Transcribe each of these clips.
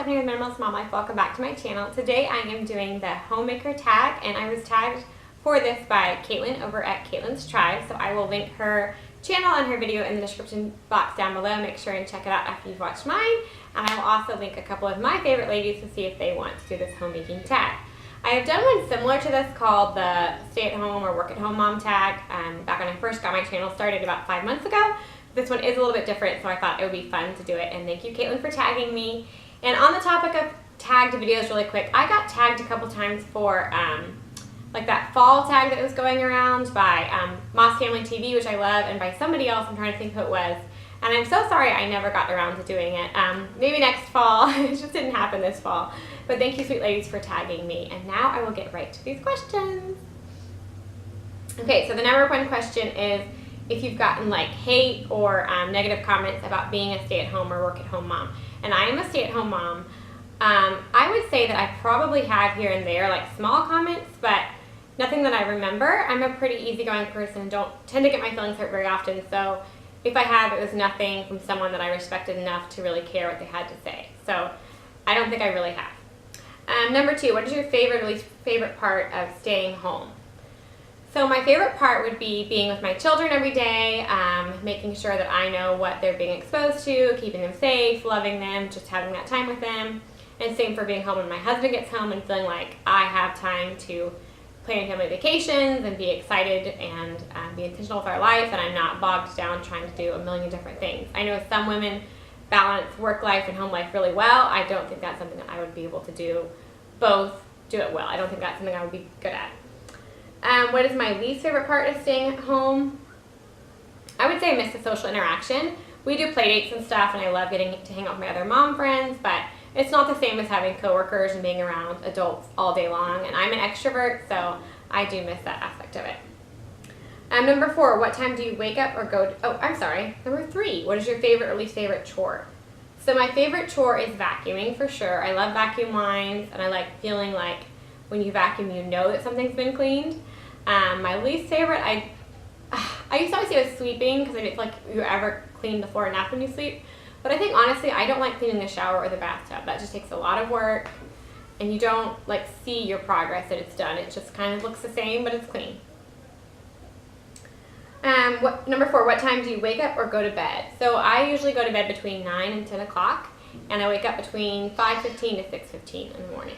Stephanie with Minimalist Mom Life. Welcome back to my channel. Today I am doing the Homemaker Tag, and I was tagged for this by Caitlin over at Caitlin's Tribe, so I will link her channel and her video in the description box down below. Make sure and check it out after you've watched mine, and I will also link a couple of my favorite ladies to see if they want to do this homemaking tag. I have done one similar to this called the stay-at-home or work-at-home mom tag back when I first got my channel started about 5 months ago. This one is a little bit different, so I thought it would be fun to do it, and thank you, Caitlin, for tagging me. And on the topic of tagged videos really quick, I got tagged a couple times for like that fall tag that was going around by Moss Family TV, which I love, and by somebody else. I'm trying to think who it was. And I'm so sorry I never got around to doing it. Maybe next fall. It just didn't happen this fall. But thank you, sweet ladies, for tagging me. And now I will get right to these questions. Okay, so the number one question is if you've gotten like hate or negative comments about being a stay-at-home or work-at-home mom. And I am a stay-at-home mom. I would say that I probably have here and there like small comments, but nothing that I remember. I'm a pretty easygoing person and don't tend to get my feelings hurt very often. So if I have, it was nothing from someone that I respected enough to really care what they had to say. So I don't think I really have. Number two, what is your favorite or least favorite part of staying home? So my favorite part would be being with my children every day, making sure that I know what they're being exposed to, keeping them safe, loving them, just having that time with them. And same for being home when my husband gets home and feeling like I have time to plan family vacations and be excited and be intentional with our life, and I'm not bogged down trying to do a million different things. I know some women balance work life and home life really well. I don't think that's something that I would be able to do it well. I don't think that's something I would be good at. What is my least favorite part of staying at home? I would say I miss the social interaction. We do play dates and stuff, and I love getting to hang out with my other mom friends, but it's not the same as having coworkers and being around adults all day long, and I'm an extrovert, so I do miss that aspect of it. Number four, what time do you wake up or go to, number three, what is your favorite or least favorite chore? So my favorite chore is vacuuming for sure. I love vacuum lines, and I like feeling like when you vacuum, you know that something's been cleaned. My least favorite, I used to always say it was sweeping because I didn't feel like you ever clean the floor enough when you sweep. But I think honestly, I don't like cleaning the shower or the bathtub. That just takes a lot of work, and you don't like see your progress that it's done. It just kind of looks the same, but it's clean. Number four, what time do you wake up or go to bed? So I usually go to bed between 9 and 10 o'clock, and I wake up between 5:15 to 6:15 in the morning.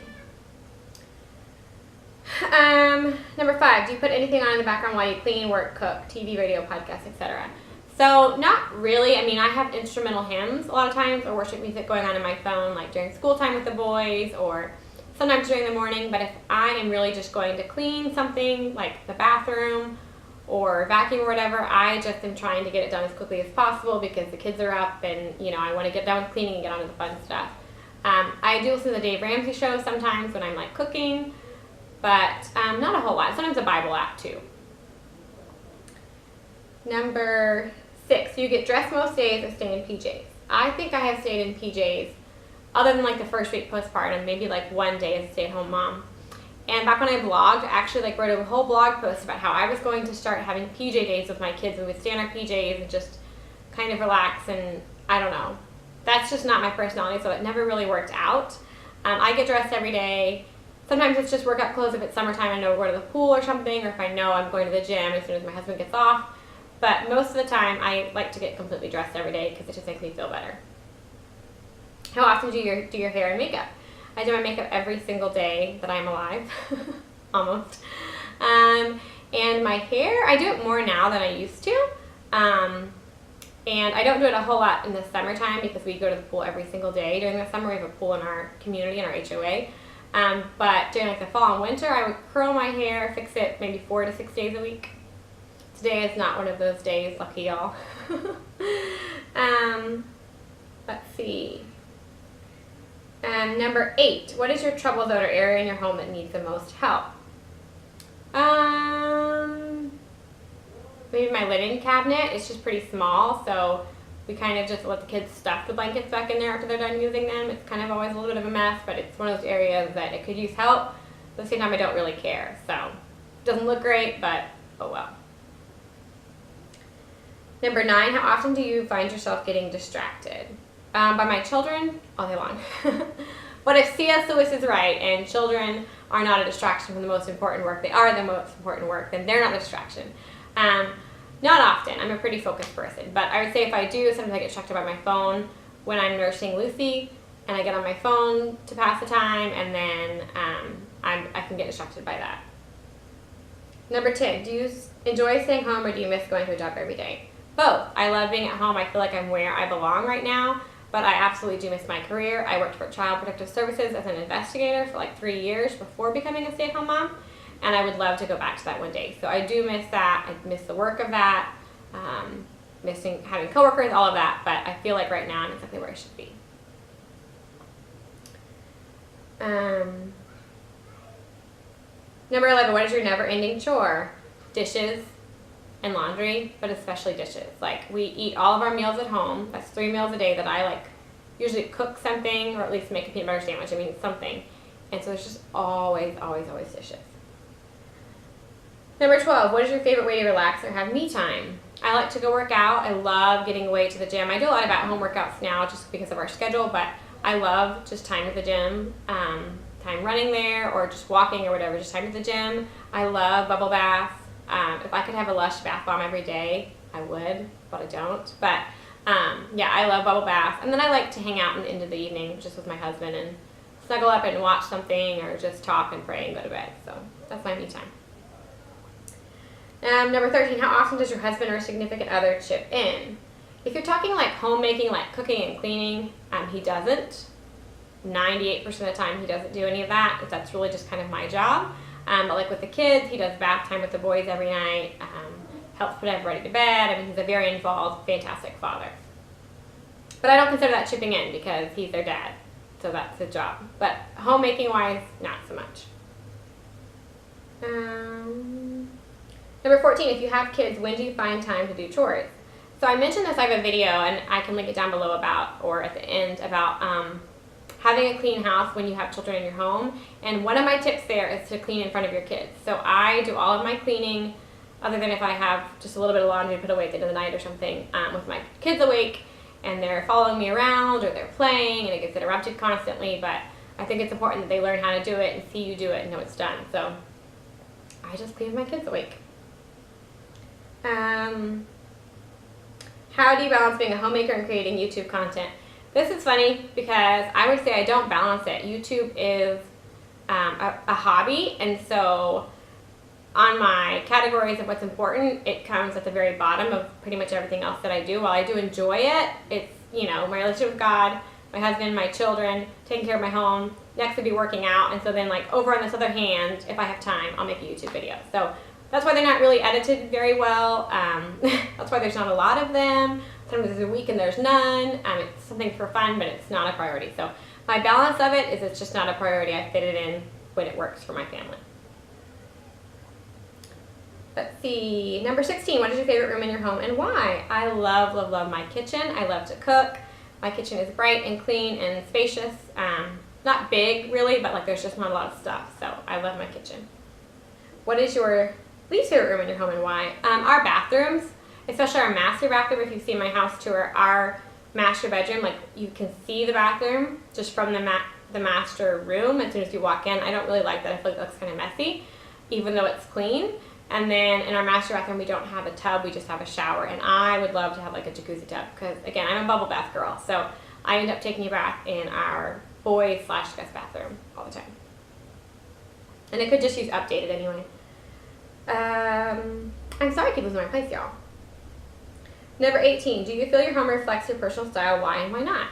Number five, do you put anything on in the background while you clean, work, cook, TV, radio, podcast, etc.? So not really. I mean, I have instrumental hymns a lot of times or worship music going on in my phone, like during school time with the boys or sometimes during the morning. But if I am really just going to clean something like the bathroom or vacuum or whatever, I just am trying to get it done as quickly as possible because the kids are up and, you know, I want to get done with cleaning and get on to the fun stuff. I do listen to the Dave Ramsey show sometimes when I'm like cooking, but not a whole lot. Sometimes a Bible app too. Number six, you get dressed most days or stay in PJs. I think I have stayed in PJs other than like the first week postpartum, maybe like one day as a stay-at-home mom. And back when I blogged, I actually like wrote a whole blog post about how I was going to start having PJ days with my kids. We would stay in our PJs and just kind of relax, and I don't know. That's just not my personality, so it never really worked out. I get dressed every day. Sometimes it's just workout clothes if it's summertime. I know we're going to the pool or something, or if I know I'm going to the gym as soon as my husband gets off. But most of the time, I like to get completely dressed every day because it just makes me feel better. How often do you do your hair and makeup? I do my makeup every single day that I'm alive, almost. And my hair, I do it more now than I used to. And I don't do it a whole lot in the summertime because we go to the pool every single day. During the summer, we have a pool in our community, in our HOA. But during like the fall and winter, I would curl my hair, fix it maybe 4 to 6 days a week. Today is not one of those days, lucky y'all. Let's see. Number eight, what is your trouble zone or area in your home that needs the most help? Maybe my linen cabinet. It's just pretty small, so we kind of just let the kids stuff the blankets back in there after they're done using them. It's kind of always a little bit of a mess, but it's one of those areas that it could use help. But at the same time, I don't really care. So it doesn't look great, but oh well. Number nine, how often do you find yourself getting distracted? By my children, all day long. But if C.S. Lewis is right and children are not a distraction from the most important work, they are the most important work, then they're not a distraction. Not often. I'm a pretty focused person. But I would say if I do, sometimes I get distracted by my phone when I'm nursing Lucy, and I get on my phone to pass the time, and then I can get distracted by that. Number 10, do you enjoy staying home or do you miss going to a job every day? Both. I love being at home. I feel like I'm where I belong right now, but I absolutely do miss my career. I worked for Child Protective Services as an investigator for like 3 years before becoming a stay-at-home mom, and I would love to go back to that one day. So I do miss that. I miss the work of that, missing having coworkers, all of that, but I feel like right now I'm exactly where I should be. Number 11, what is your never-ending chore? Dishes and laundry, but especially dishes. Like, we eat all of our meals at home. That's 3 meals a day that I like usually cook something, or at least make a peanut butter sandwich. I mean, something. And so there's just always, always, always dishes. Number 12, what is your favorite way to relax or have me time? I like to go work out. I love getting away to the gym. I do a lot of at-home workouts now just because of our schedule, but I love just time at the gym, time running there or just walking or whatever, just time at the gym. I love bubble baths. If I could have a Lush bath bomb every day, I would, but I don't. But yeah, I love bubble baths. And then I like to hang out in the end of the evening just with my husband and snuggle up and watch something or just talk and pray and go to bed. So that's my me time. Number 13, how often does your husband or significant other chip in? If you're talking like homemaking, like cooking and cleaning, he doesn't. 98% of the time he doesn't do any of that. That's really just kind of my job. But like with the kids, he does bath time with the boys every night, helps put everybody to bed. I mean, he's a very involved, fantastic father. But I don't consider that chipping in because he's their dad, so that's his job. But homemaking-wise, not so much. Number 14, if you have kids, when do you find time to do chores? So I mentioned this, I have a video, and I can link it down below about, or at the end, about having a clean house when you have children in your home. And one of my tips there is to clean in front of your kids. So I do all of my cleaning, other than if I have just a little bit of laundry to put away at the end of the night or something, with my kids awake and they're following me around or they're playing and it gets interrupted constantly. But I think it's important that they learn how to do it and see you do it and know it's done. So I just clean with my kids awake. How do you balance being a homemaker and creating YouTube content? This is funny because I would say I don't balance it. YouTube is a hobby, and so on my categories of what's important, it comes at the very bottom of pretty much everything else that I do. While I do enjoy it, it's, you know, my relationship with God, my husband, my children, taking care of my home, next would be working out, and so then like over on this other hand, if I have time, I'll make a YouTube video. So that's why they're not really edited very well. That's why there's not a lot of them. Sometimes there's a week and there's none. It's something for fun, but it's not a priority. So my balance of it is it's just not a priority. I fit it in when it works for my family. Let's see. Number 16, what is your favorite room in your home and why? I love, love, love my kitchen. I love to cook. My kitchen is bright and clean and spacious. Not big, really, but like there's just not a lot of stuff. So I love my kitchen. What is your least favorite room in your home and why? Our bathrooms, especially our master bathroom. If you've seen my house tour, our master bedroom, like you can see the bathroom just from the master room as soon as you walk in. I don't really like that. I feel like it looks kind of messy, even though it's clean. And then in our master bathroom, we don't have a tub, we just have a shower. And I would love to have like a jacuzzi tub because, again, I'm a bubble bath girl. So I end up taking a bath in our boys/guest bathroom all the time. And it could just use updated anyway. I'm sorry I keep losing my place, y'all. Number 18, do you feel your home reflects your personal style? Why and why not?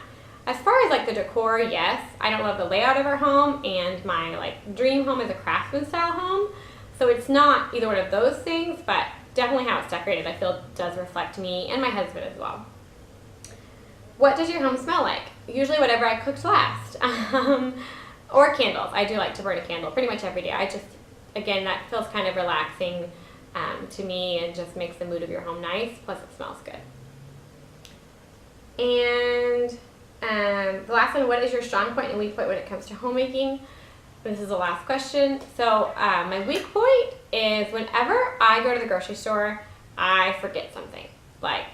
As far as like the decor, yes. I don't love the layout of our home, and my like dream home is a craftsman style home. So it's not either one of those things, but definitely how it's decorated I feel does reflect me and my husband as well. What does your home smell like? Usually whatever I cooked last. Or candles. I do like to burn a candle pretty much every day. Again, that feels kind of relaxing to me and just makes the mood of your home nice, plus it smells good. And the last one, what is your strong point and weak point when it comes to homemaking? This is the last question. So my weak point is whenever I go to the grocery store, I forget something. Like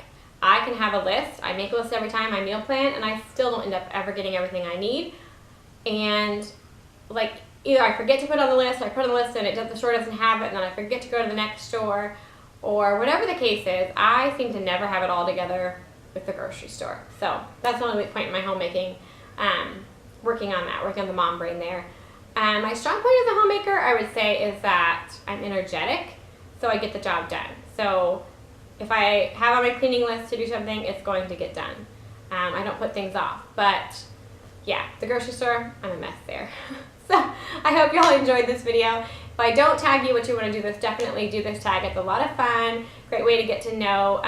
I can have a list. I make a list every time I meal plan, and I still don't end up ever getting everything I need. And like, either I forget to put on the list, or I put on the list and the store doesn't have it, and then I forget to go to the next store, or whatever the case is. I seem to never have it all together with the grocery store. So that's the only weak point in my homemaking. Working on that, working on the mom brain there. My strong point as a homemaker, I would say, is that I'm energetic, so I get the job done. So if I have on my cleaning list to do something, it's going to get done. I don't put things off. But yeah, the grocery store, I'm a mess there. So I hope you all enjoyed this video. If I don't tag you what you want to do this, definitely do this tag. It's a lot of fun. Great way to get to know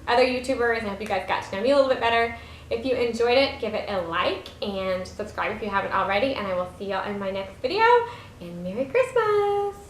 other YouTubers, and I hope you guys got to know me a little bit better. If you enjoyed it, give it a like and subscribe if you haven't already, and I will see y'all in my next video. And Merry Christmas!